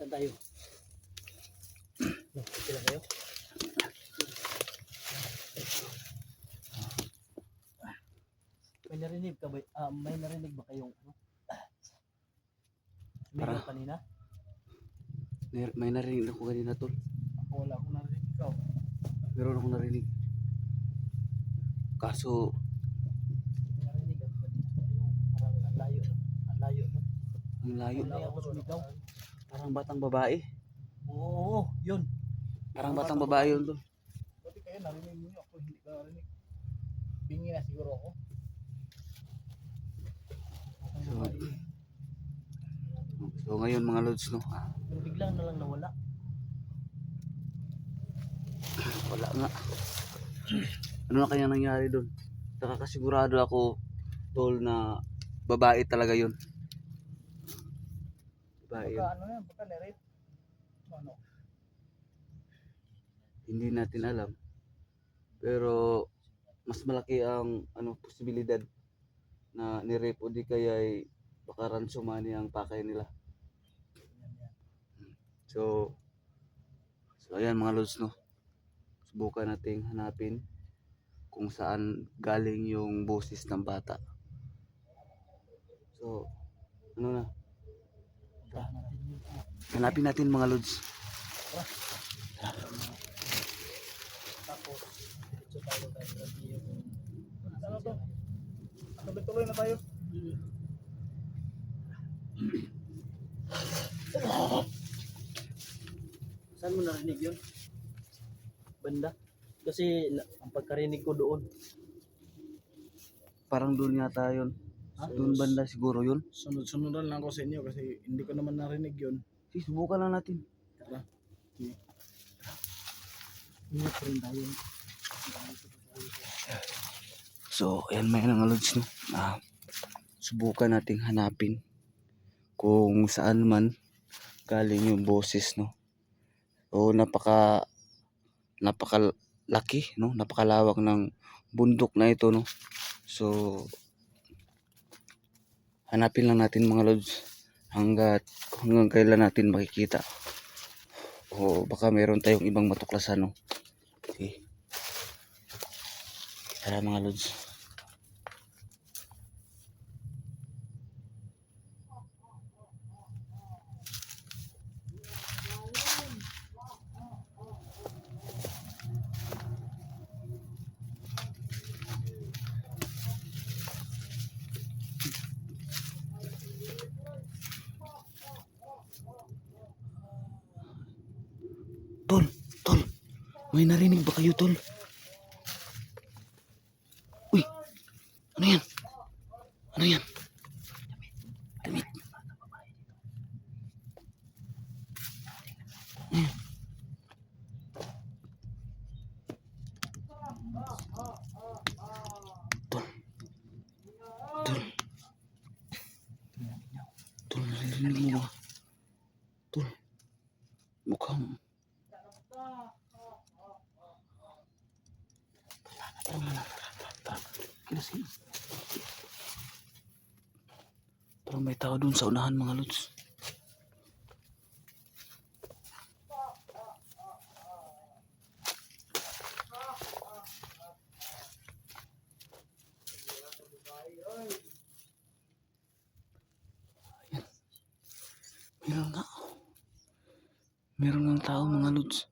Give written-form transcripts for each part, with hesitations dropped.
Saan tayo? Okay lang kayo? May narinig ka ba? May narinig ba kayong ano? Sumigaw kanina? May narinig ako kanina, tol. Ako wala akong narinig. Ikaw? Meron akong narinig. Kaso, Narinig ako kanina. Parang ang layo. Ang layo. No? ang layo. Wala ako sumigaw. Parang batang babae. Oo, yun. Parang batang babae yun, tol. Buti kayo narinig mo ako, hindi ka narinig. Bingi na siguro ako. So ngayon mga lods, no? Pero biglang na lang nawala. Wala nga. Ano na kaya nangyari doon? Nakakasigurado ako, tol, na babae talaga yun. Babae yun. Baka ano yan, baka narate. Ano? Hindi natin alam. Pero mas malaki ang posibilidad na ni-rape o di kaya ay baka ransoman ang pakay nila. So ayan mga lods, no? Subukan nating hanapin kung saan galing yung boses ng bata. So, ano na? Hanapin natin mga lods. Tapos, ito tayo tayo. Ano to? Tuloy na tayo. Saan mo narinig yun? Banda? Kasi ang pagkarinig ko doon. Parang doon yata yun. Doon banda siguro yun. Sunod-sunudan lang ako sa inyo kasi hindi ko naman narinig yun. Sige, subukan lang natin. Tara. Ingat rin tayo. So, ayan mga lods, no? Subukan nating hanapin kung saan man galing yung boses, no? So, napakalaki, no? Napakalawak ng bundok na ito, no? So, hanapin lang natin mga lods hanggang kailan natin makikita. O baka meron tayong ibang matuklasan, no? Okay. Tara mga lods. Tol, may narinig ba kayo, tol? Uy, ano yan? Ano yan? Damit. Ayan. Tol. Tol, narinig mo ba? Tol, mukhang parang may tao dun sa unahan mga lods. Meron nga. Meron ng tao mga lods.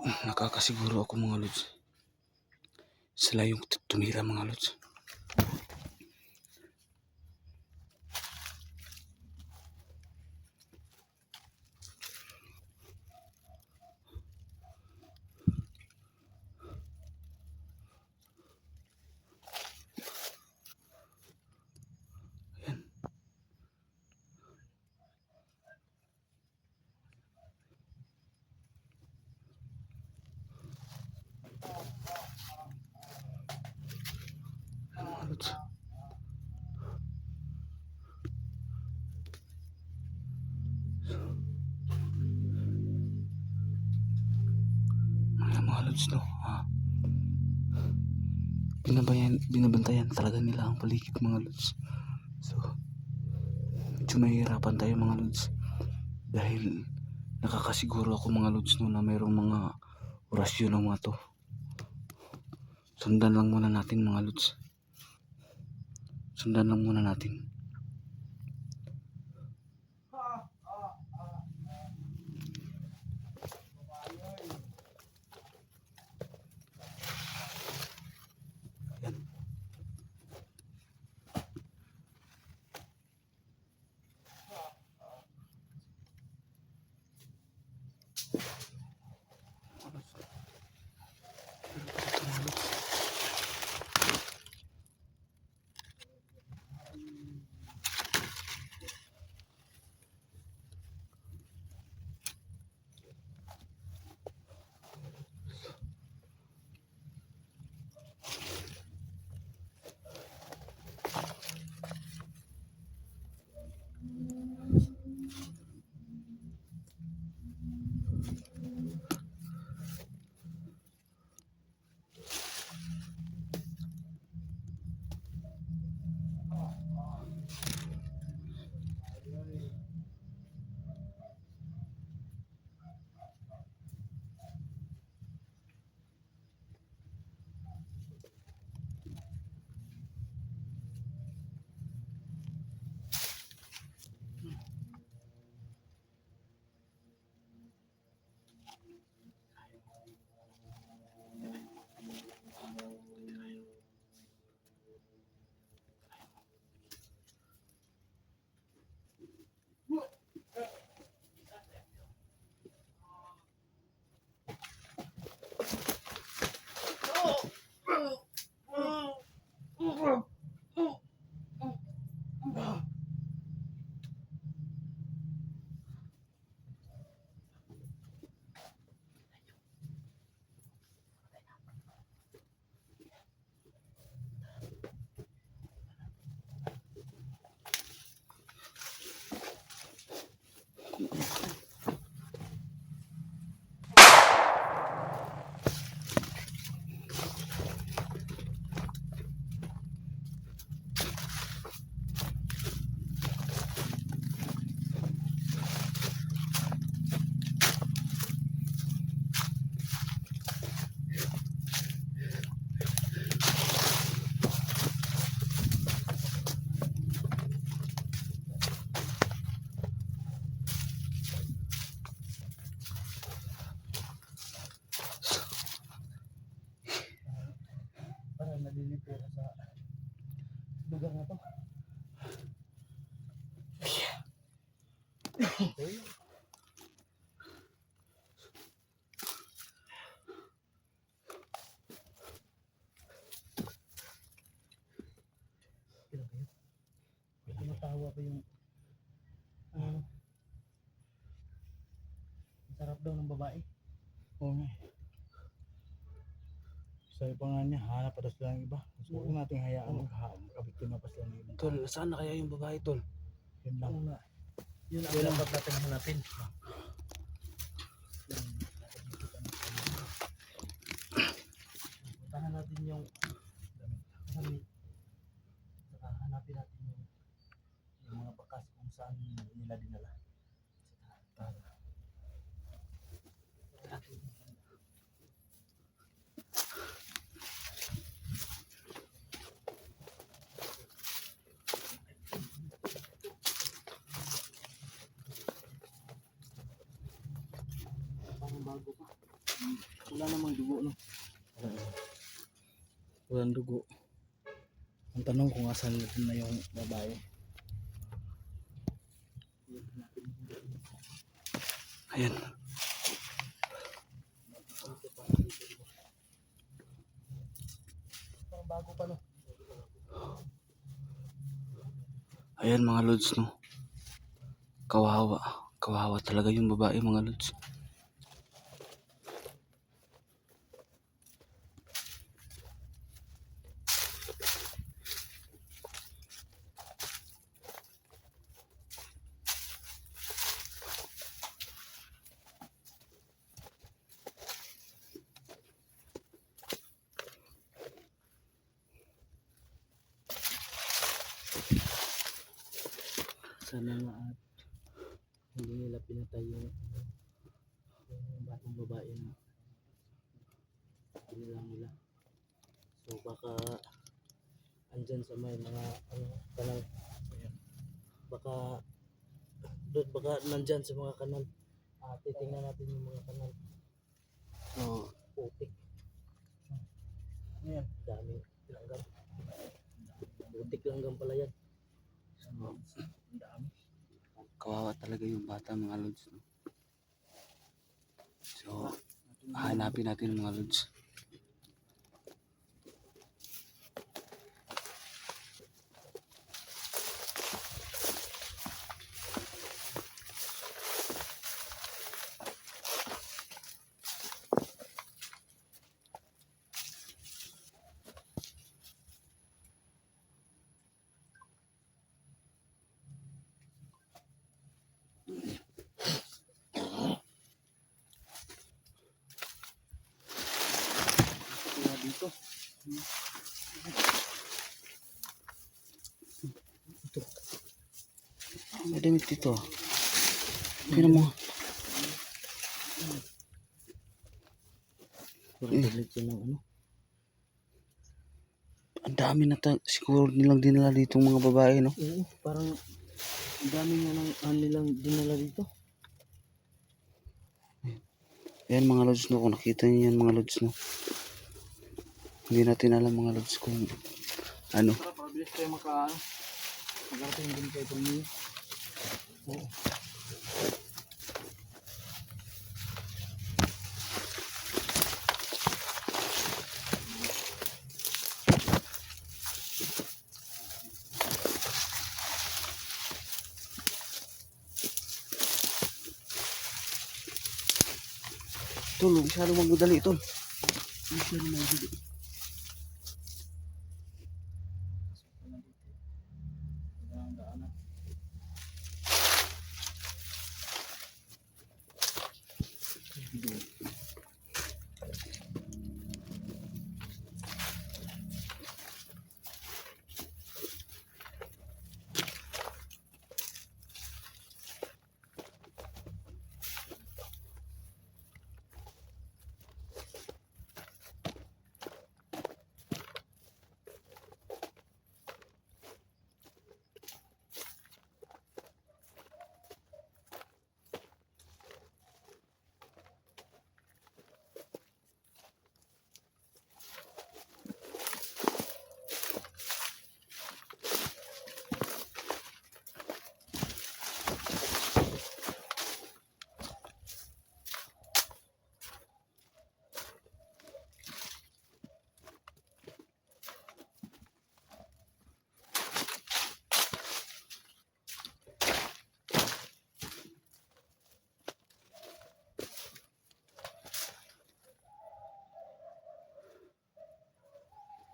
Nakakasiguro ako mga lods. Sila yung tumira mga lods. Ayan mga lods. Ayan mga lods no. Binabantayan talaga nila ang paligid mga lods. So, medyo mahihirapan tayo mga lods. Dahil nakakasiguro ako mga lods no na mayroong mga orasyon ng mga to. Sundan lang muna natin mga lods. Sundan lang muna natin. Yan. Para nalilito ka sa lugar na to. Okay. Kailan kayo? Tumatawa pa yung ang sarap daw ng babae. Oo nga. Sabi pa nga niya, hanap pa daw sila ng iba. So, huwag natin hayaan makabiktima pa sila ng ibang Tol, saan na kaya yung babae tol? Yun lang. Oo nga. Yun ang dapat natin hanapin. Puntahan natin yung damit. Saka hanapin natin yung mga bakas kung saan nila dinala. Parang bago pa. Wala namang dugo, no? Walang dugo. Ang tanong kung asan na yung babae. Ayan. Parang bago pa, no? Ayan mga lods, no. Kawawa. Kawawa talaga yung babae mga lods. Sana nga at hindi nila pinatay yung batang babae na kinilang nila. So baka andyan sa may mga kanal. Ayan. Baka doon, baka nandyan sa mga kanal. Titingnan natin yung mga kanal. So putik. Ayan. Dami langgam. Putik langgam pala yan. Ang dami. Kawawa talaga yung bata mga lods, no. So hanapin natin mga lods. Kaya dito. May damit dito. Pero mo. Parang galit yun ng ano. Ang dami na siguro nilang dinala dito mga babae, no. Oo, parang ang dami nga ng nilang dinala dito. Ayan mga lods, no. Kung nakita niyo yan mga lods, no. Hindi natin alam mga lods kung ano. Para pabilis tayo magarating din kayo ito niyo. Oo. Tol, masyado magmadali tol. Masyado na dito.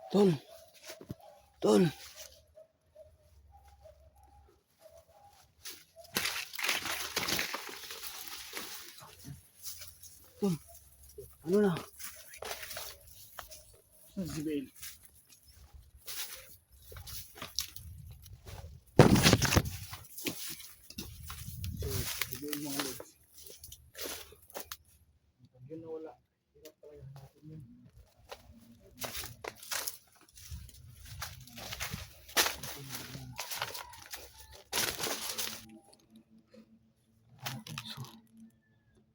Tol. Tol. Tol. Ano na? Si Bale. Si Bale mga lods. Pag yun nawala, hirap talaga hanapin yun. So,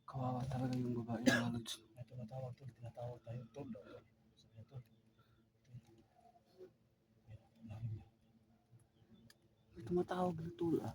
kawawa talaga yung babae mga lods. Ito na tawag tol, tinatawag tayo tol daw tol. Sabi niya tol. Lalim niya. May tumatawag na tol ah.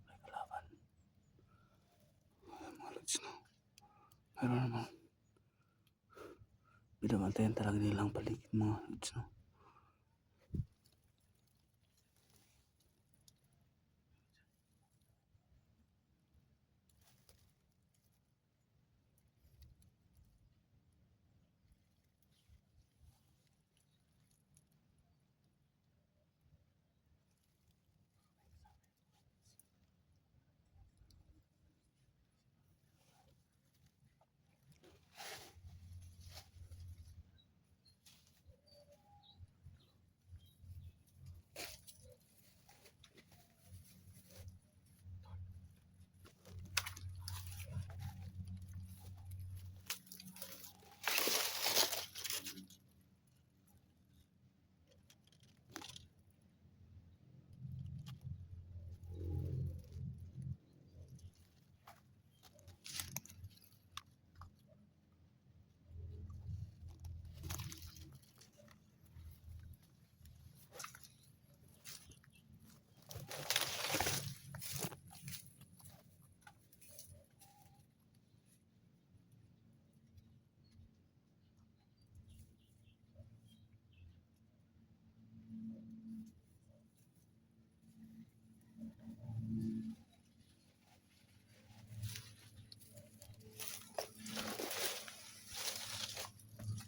May kalaban. Ayan, mga lods no. Pero naman, binabantayan talaga nila ang paligid mga lods no.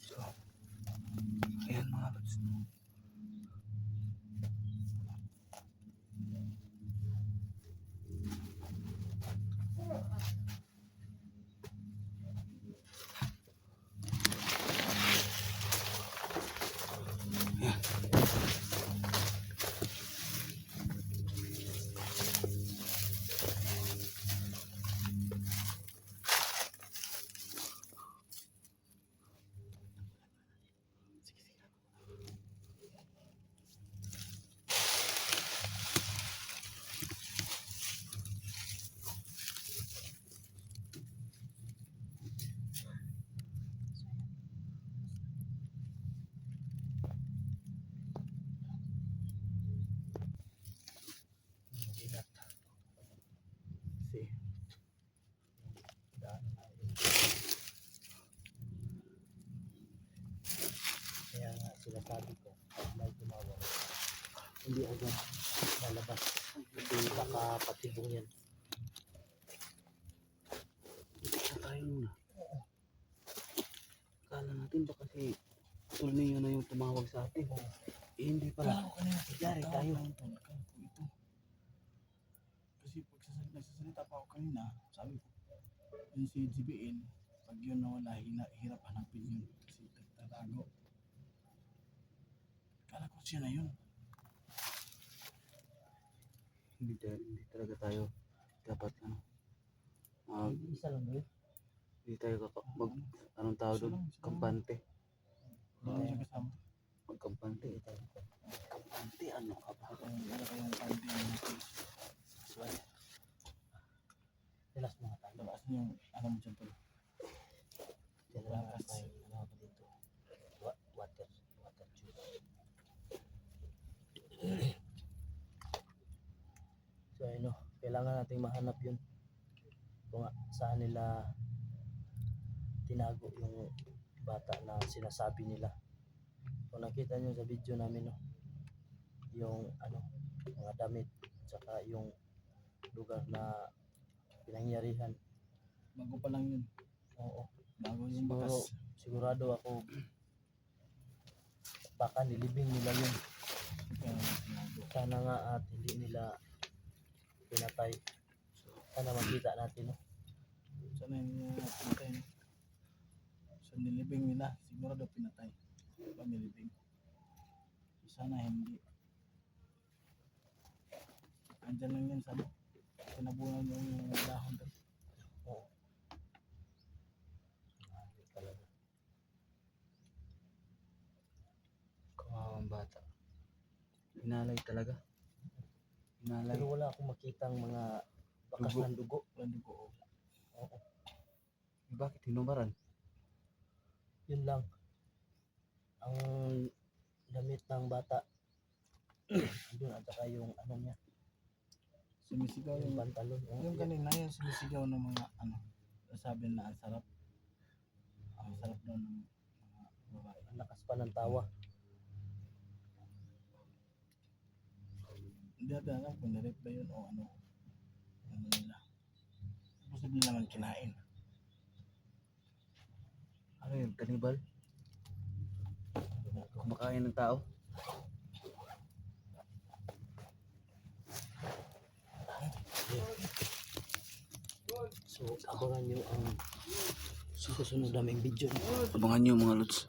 So, ayan mga lods no. Ingat. Kasi daan ay kaya nga sinasabi ko pag may tumawag hindi agad lalabas kasi baka patibong yan. Isa tayo muna. Akala natin ba kasi tol niyo na yung tumawag sa atin. Eh, hindi pala. Kala ko kanina Yari tayo. Akala ko ito. Kasi pag nagsasalita pa ako kanina, sabi ko, yung si GBN, pag yun nawala, hirap hanapin yun. Kasi tatago. Kala ko siya na yun. Hindi talaga tayo dapat ano. Mag, Isa lang ba yun? hindi tayo anong tawag doon? Kampante. Hindi siya kasama. Magkampante. Kampante ano ka ba? Wala kayong pandi yung case. Sorry. Tilas mga tayo. Labas niyo yung ano mo dyan tol. Tilas may ano ako dito. Water tube. nating mahanap yun kung saan nila tinago yung bata na sinasabi nila. Kung nakita nyo sa video namin, no, yung ano, mga damit tsaka yung lugar na pinangyarihan. Bago pa lang yun. Oo, Bago yung siguro bakas. sigurado ako baka nilibing nila yun. Kaya tinago. Sana nga at hindi nila pinatay. Sana makita natin, no? Sana hindi nila pinatay. No? Sa nilibing nila, sigurado pinatay. Pa nilibing. Sana hindi. Andyan lang yan sa pinabunan yung dahon doon. Oo. Grabe talaga. Kawawang bata. Inalay talaga. Inalay. Pero wala akong makitang mga bakas Dugo. ng dugo. Walang dugo. Oo. Bakit hinubaran? Yun lang. Ang damit ng bata. Doon at saka yung ano niya, Sumisigaw yung yung pantalon. Oo, yung kanina yung sumisigaw ng mga ano. Sabi na ang sarap. Ang sarap daw ng mga babae. ang lakas pa ng tawa. Hindi natin alam kung na-rape ba yun o ano. Ano nila. Posible naman kinain. Ano yun? Kanibal? Kumakain ng tao? So, abangan nyo ang susunod naming video. Abangan nyo mga lods.